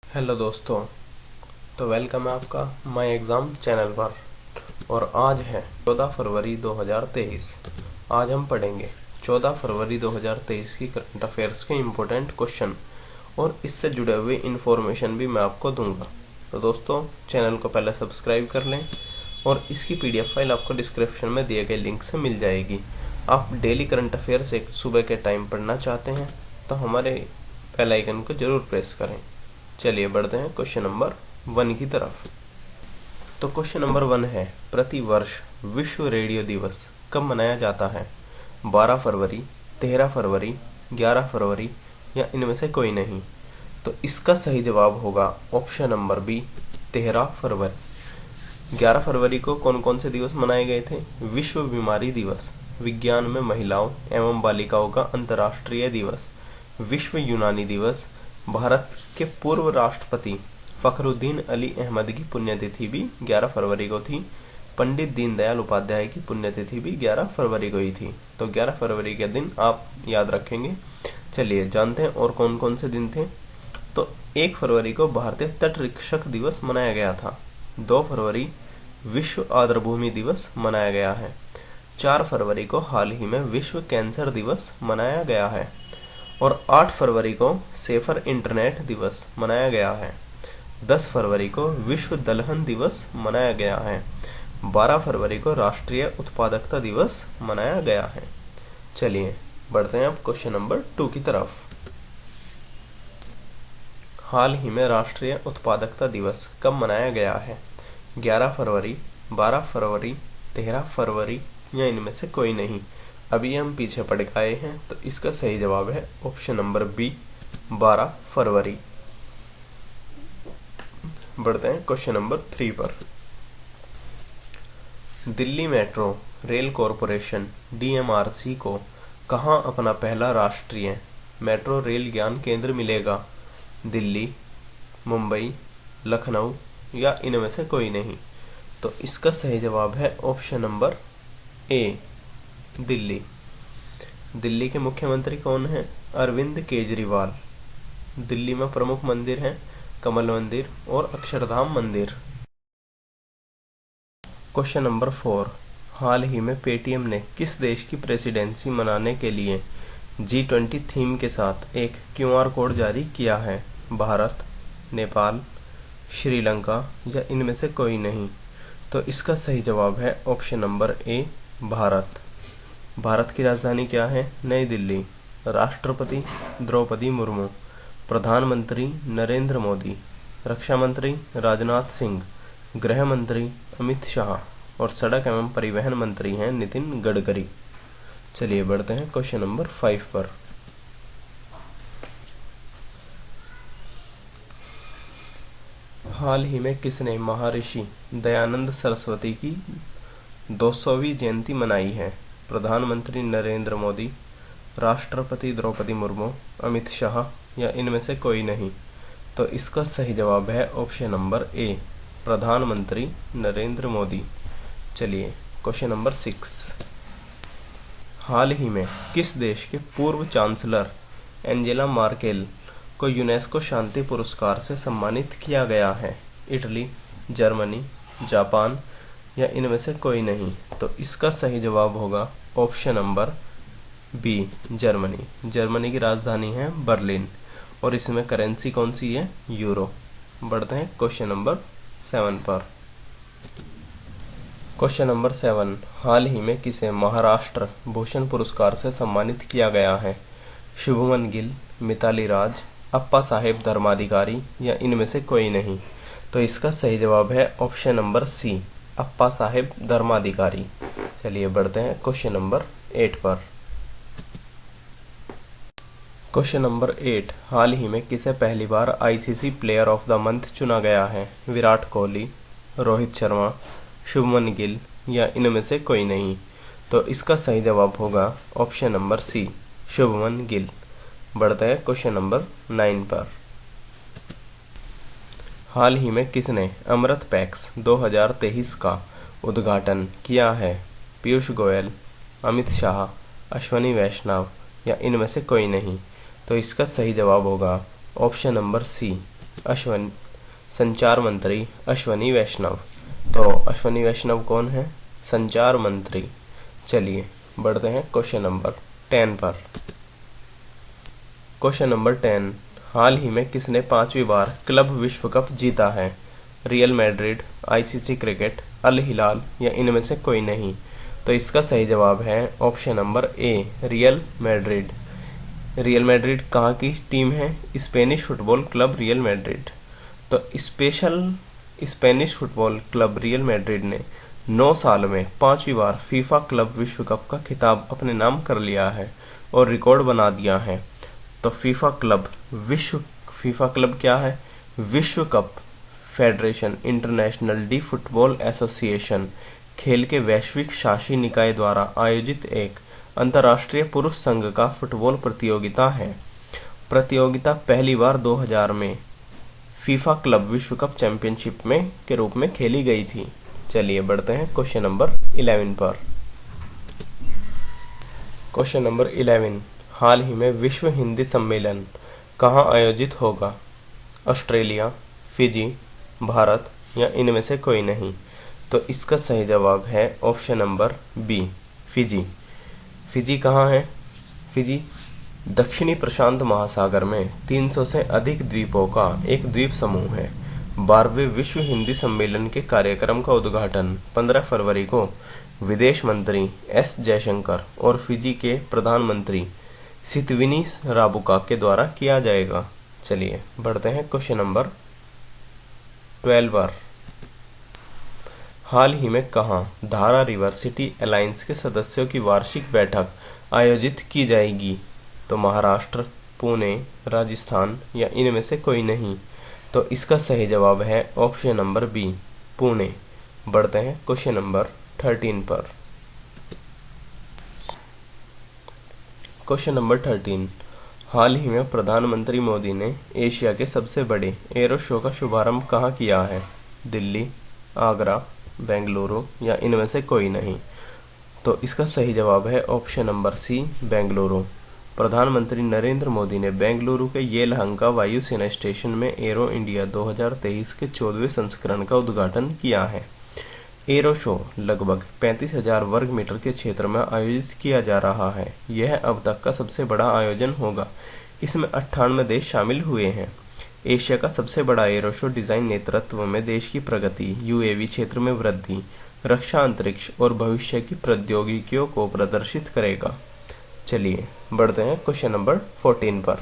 Hello दोस्तों। तो welcome है आपका माय एग्ज़ाम चैनल पर। और आज है 14 फरवरी 2023। आज हम पढ़ेंगे 14 फरवरी 2023 की करंट अफेयर्स के इम्पोर्टेंट क्वेश्चन और इससे जुड़े हुए इन्फॉर्मेशन भी मैं आपको दूंगा। तो दोस्तों, चैनल को पहले सब्सक्राइब कर लें और इसकी पीडीएफ फाइल आपको डिस्क्रिप्शन में दिए गए लिंक से मिल जाएगी। आप डेली करंट अफेयर्स एक सुबह के टाइम पढ़ना चाहते हैं तो हमारे बेल आइकन को जरूर प्रेस करें। चलिए बढ़ते हैं क्वेश्चन नंबर 1 की तरफ। तो क्वेश्चन नंबर 1 है, प्रति वर्ष विश्व रेडियो दिवस कब मनाया जाता है? 12 फरवरी, 13 फरवरी, 11 फरवरी या इनमें से कोई नहीं? तो इसका सही जवाब होगा ऑप्शन नंबर बी, 13 फरवरी। 11 फरवरी को कौन कौन से दिवस मनाए गए थे? विश्व बीमारी दिवस, विज्ञान में महिलाओं एवं बालिकाओं का अंतर्राष्ट्रीय दिवस, विश्व यूनानी दिवस, भारत के पूर्व राष्ट्रपति फखरुद्दीन अली अहमद की पुण्यतिथि भी 11 फरवरी को थी, पंडित दीनदयाल उपाध्याय की पुण्यतिथि भी 11 फरवरी को ही थी। तो 11 फरवरी के दिन आप याद रखेंगे। चलिए जानते हैं और कौन कौन से दिन थे। तो 1 फरवरी को भारतीय तटरक्षक दिवस मनाया गया था। 2 फरवरी विश्व आर्द्रभूमि दिवस मनाया गया है। 4 फरवरी को हाल ही में विश्व कैंसर दिवस मनाया गया है और 8 फरवरी को सेफर इंटरनेट दिवस मनाया गया है। 10 फरवरी को विश्व दलहन दिवस मनाया गया है। 12 फरवरी को राष्ट्रीय उत्पादकता दिवस मनाया गया है। चलिए बढ़ते हैं अब क्वेश्चन नंबर 2 की तरफ। हाल ही में राष्ट्रीय उत्पादकता दिवस कब मनाया गया है? 11 फरवरी, 12 फरवरी, 13 फरवरी या इनमें से कोई नहीं? अभी हम पीछे पढ़ के आए हैं तो इसका सही जवाब है ऑप्शन नंबर बी, 12 फरवरी। बढ़ते हैं क्वेश्चन नंबर 3 पर। Delhi metro rail corporation DMRC को कहां अपना पहला राष्ट्रीय मेट्रो रेल ज्ञान केंद्र मिलेगा? दिल्ली, मुंबई, लखनऊ या इनमें से कोई नहीं? तो इसका सही जवाब है ऑप्शन नंबर ए, दिल्ली। दिल्ली के मुख्यमंत्री कौन हैं? अरविंद केजरीवाल। दिल्ली में प्रमुख मंदिर हैं कमल मंदिर और अक्षरधाम मंदिर। क्वेश्चन नंबर 4, हाल ही में पेटीएम ने किस देश की प्रेसिडेंसी मनाने के लिए G20 थीम के साथ एक क्यूआर कोड जारी किया है? भारत, नेपाल, श्रीलंका या इनमें से कोई नहीं? तो इसका सही जवाब है ऑप्शन नंबर ए, भारत। भारत की राजधानी क्या है? नई दिल्ली। राष्ट्रपति द्रौपदी मुर्मू, प्रधानमंत्री नरेंद्र मोदी, रक्षा मंत्री राजनाथ सिंह, गृह मंत्री अमित शाह और सड़क एवं परिवहन मंत्री हैं नितिन गडकरी। चलिए बढ़ते हैं क्वेश्चन नंबर 5 पर। हाल ही में किसने महर्षि दयानंद सरस्वती की 200वीं जयंती मनाई है? प्रधानमंत्री नरेंद्र मोदी, राष्ट्रपति द्रौपदी मुर्मू, अमित शाह या इनमें से कोई नहीं? तो इसका सही जवाब है ऑप्शन नंबर ए, प्रधानमंत्री नरेंद्र मोदी। चलिए क्वेश्चन नंबर 6, हाल ही में किस देश के पूर्व चांसलर एंजेला मार्केल को यूनेस्को शांति पुरस्कार से सम्मानित किया गया है? इटली, जर्मनी, जापान या इनमें से कोई नहीं? तो इसका सही जवाब होगा option number B, Germany. Germany की राजधानी है बर्लिन और इसमें करेंसी कौन सी है? यूरो। बढ़ते हैं क्वेश्चन नंबर 7 पर। क्वेश्चन नंबर 7, हाल ही में किसे महाराष्ट्र भूषण पुरस्कार से सम्मानित किया गया है? शुभमन गिल, मिताली राज, अप्पा साहेब धर्माधिकारी या इनमें से कोई नहीं? तो इसका सही जवाब है ऑप्शन नंबर सी, अप्पा साहेब धर्माधिकारी। चलिए बढ़ते हैं क्वेश्चन नंबर 8 पर। क्वेश्चन नंबर 8, हाल ही में किसे पहली बार ICC player of the month चुना गया है? विराट कोहली, रोहित शर्मा, शुभमन गिल या इनमें से कोई नहीं? तो इसका सही जवाब होगा option number C, Shubman Gill. बढ़ते हैं क्वेश्चन नंबर 9 पर। हाल ही में किसने अमृत पैक्स 2023 का उद्घाटन किया है? पीयूष गोयल, अमित शाह, अश्वनी वैष्णव या इनमें से कोई नहीं? तो इसका सही जवाब होगा ऑप्शन नंबर सी, अश्विन संचार मंत्री अश्विनी वैष्णव। तो अश्विनी वैष्णव कौन है? संचार मंत्री। चलिए बढ़ते हैं क्वेश्चन नंबर 10 पर। क्वेश्चन नंबर 10, हाल ही में किसने 5वीं बार क्लब विश्व कप जीता है? रियल मैड्रिड, आईसीसी क्रिकेट, अल हिलाल या इनमें से कोई नहीं। तो इसका सही जवाब है option number A, Real Madrid. Real Madrid कहाँ की टीम है? Spanish football club Real Madrid. तो Spanish football club Real Madrid ने 9 साल में 5वीं बार फीफा क्लब विश्व कप का खिताब अपने नाम कर लिया है और रिकॉर्ड बना दिया है। तो फीफा क्लब क्या है? विश्व cup federation international D football association, खेल के वैश्विक शासी निकाय द्वारा आयोजित एक अंतर्राष्ट्रीय पुरुष संघ का फुटबॉल प्रतियोगिता है। प्रतियोगिता पहली बार 2000 में फीफा क्लब विश्व कप चैंपियनशिप में के रूप में खेली गई थी। चलिए बढ़ते हैं क्वेश्चन नंबर 11 पर। क्वेश्चन नंबर 11, हाल ही में विश्व हिंदी सम्मेलन कहाँ आयोजित होगा? ऑस्ट्रेलिया, फिजी, भारत या इनमें से कोई नहीं। तो इसका सही जवाब है option number B, Fiji. Fiji कहाँ है? फिजी दक्षिणी प्रशांत महासागर में 300 से अधिक द्वीपों का एक द्वीप समूह है। 12वें विश्व हिंदी सम्मेलन के कार्यक्रम का उद्घाटन 15 फरवरी को विदेश मंत्री एस जयशंकर और फिजी के प्रधानमंत्री सितविनी राबुका के द्वारा किया जाएगा। चलिए बढ़ते हैं क्वेश्चन नंबर 12 पर। हाल ही में कहाँ धारा रिवर सिटी अलायंस के सदस्यों की वार्षिक बैठक आयोजित की जाएगी? तो महाराष्ट्र, पुणे, राजस्थान या इनमें से कोई नहीं। तो इसका सही जवाब है ऑप्शन नंबर बी, पुणे। बढ़ते हैं क्वेश्चन नंबर 13 पर। क्वेश्चन नंबर 13, हाल ही में प्रधानमंत्री मोदी ने एशिया के सबसे बड़े एरो शो का शुभारंभ कहाँ किया है? दिल्ली, आगरा, बेंगलुरु या इनमें से कोई नहीं। तो इसका सही जवाब है ऑप्शन नंबर सी, बेंगलुरु। प्रधानमंत्री नरेंद्र मोदी ने बेंगलुरु के येलहंका वायुसेना स्टेशन में एरो इंडिया 2023 के 14वें संस्करण का उद्घाटन किया है। एरो शो लगभग 35,000 वर्ग मीटर के क्षेत्र में आयोजित किया जा रहा है। यह अब तक का सबसे बड़ा आयोजन होगा। इसमें 98 देश शामिल हुए हैं। एशिया का सबसे बड़ा एरो शो डिजाइन नेतृत्व में देश की प्रगति, यूएवी क्षेत्र में वृद्धि, रक्षा, अंतरिक्ष और भविष्य की प्रौद्योगिकियों को प्रदर्शित करेगा। चलिए बढ़ते हैं क्वेश्चन नंबर 14 पर।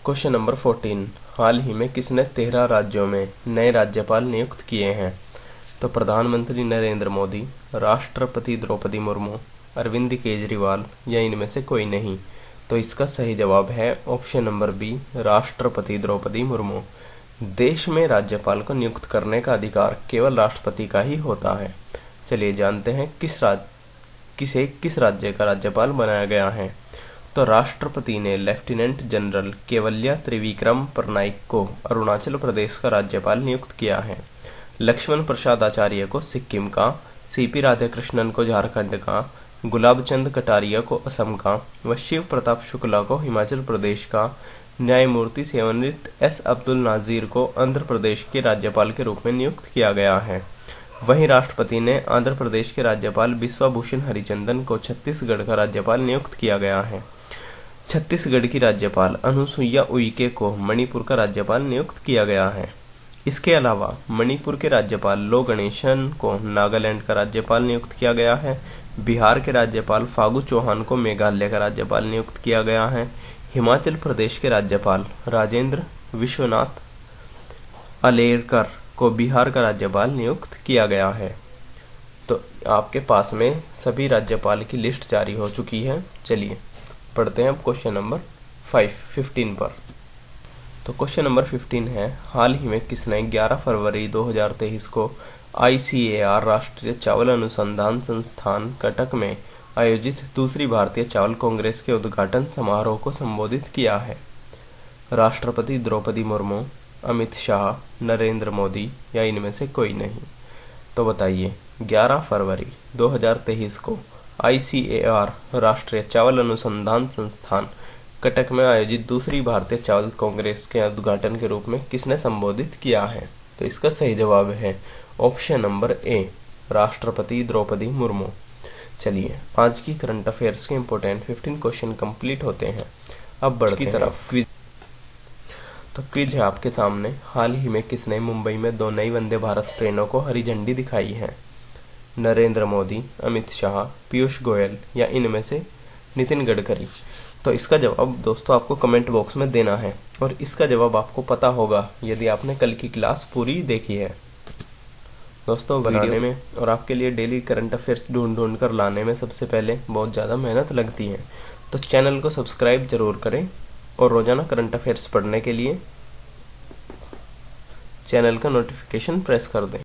क्वेश्चन नंबर 14, हाल ही में किसने 13 राज्यों में नए राज्यपाल नियुक्त किए हैं? तो प्रधानमंत्री नरेंद्र मोदी, राष्ट्रपति द्रौपदी मुर्मू, अरविंद केजरीवाल या इनमें से कोई नहीं। तो इसका सही जवाब है ऑप्शन नंबर बी, राष्ट्रपति द्रौपदी मुर्मू। देश में राज्यपाल को नियुक्त करने का अधिकार केवल राष्ट्रपति का ही होता है। चलिए जानते हैं किस राज्य का राज्यपाल बनाया गया है। तो राष्ट्रपति ने लेफ्टिनेंट जनरल केवल्या त्रिविक्रम परनाइक को अरुणाचल प्रदेश का राज्यपाल नियुक्त किया है। लक्ष्मण प्रसाद आचार्य को सिक्किम का, सीपी राधाकृष्णन को झारखंड का, गुलाब चंद कटारिया को असम का व शिव प्रताप शुक्ला को हिमाचल प्रदेश का, न्यायमूर्ति सेवानिवृत्त एस अब्दुल नाजीर को आंध्र प्रदेश के राज्यपाल के रूप में नियुक्त किया गया है। वहीं राष्ट्रपति ने आंध्र प्रदेश के राज्यपाल बिस्वा भूषण हरिचंदन को छत्तीसगढ़ का राज्यपाल नियुक्त किया गया है। छत्तीसगढ़ की राज्यपाल अनुसुईया उइके को मणिपुर का राज्यपाल नियुक्त किया गया है। इसके अलावा मणिपुर के राज्यपाल लो गणेशन को नागालैंड का राज्यपाल नियुक्त किया गया है। बिहार के राज्यपाल फागू चौहान को मेघालय का राज्यपाल नियुक्त किया गया है। हिमाचल प्रदेश के राज्यपाल राजेंद्र विश्वनाथ अलेरकर को बिहार का राज्यपाल नियुक्त किया गया है। तो आपके पास में सभी राज्यपाल की लिस्ट जारी हो चुकी है। चलिए पढ़ते हैं अब क्वेश्चन नंबर 15 पर। तो क्वेश्चन नंबर 15 है, हाल ही में किसने 11 फरवरी 2023 को ICAR राष्ट्रीय चावल अनुसंधान संस्थान कटक में आयोजित दूसरी भारतीय चावल कांग्रेस के उद्घाटन समारोह को संबोधित किया है? राष्ट्रपति द्रौपदी मुर्मू, अमित शाह, नरेंद्र मोदी या इनमें से कोई नहीं। तो बताइए 11 फरवरी 2023 को ICAR राष्ट्रीय चावल अनुसंधान संस्थान कटक में आयोजित दूसरी भारतीय चावल कांग्रेस के उद्घाटन के रूप में किसने संबोधित किया है? तो इसका सही जवाब है ऑप्शन नंबर ए, राष्ट्रपति द्रौपदी मुर्मू। चलिए, आज की करंट अफेयर्स के इम्पोर्टेंट 15 क्वेश्चन कंप्लीट होते हैं। अब बढ़ते हैं तरफ क्विज। तो क्विज है आपके सामने। हाल ही में किसने मुंबई में 2 नई वंदे भारत ट्रेनों को हरी झंडी दिखाई है? नरेंद्र मोदी, अमित शाह, पीयूष गोयल या इनमें से नितिन गडकरी? तो इसका जवाब दोस्तों आपको कमेंट बॉक्स में देना है, और इसका जवाब आपको पता होगा यदि आपने कल की क्लास पूरी देखी है। दोस्तों, बनाने में और आपके लिए डेली करंट अफेयर्स ढूंढ कर लाने में सबसे पहले बहुत ज़्यादा मेहनत लगती है। तो चैनल को सब्सक्राइब जरूर करें और रोजाना करंट अफेयर्स पढ़ने के लिए चैनल का नोटिफिकेशन प्रेस कर दें।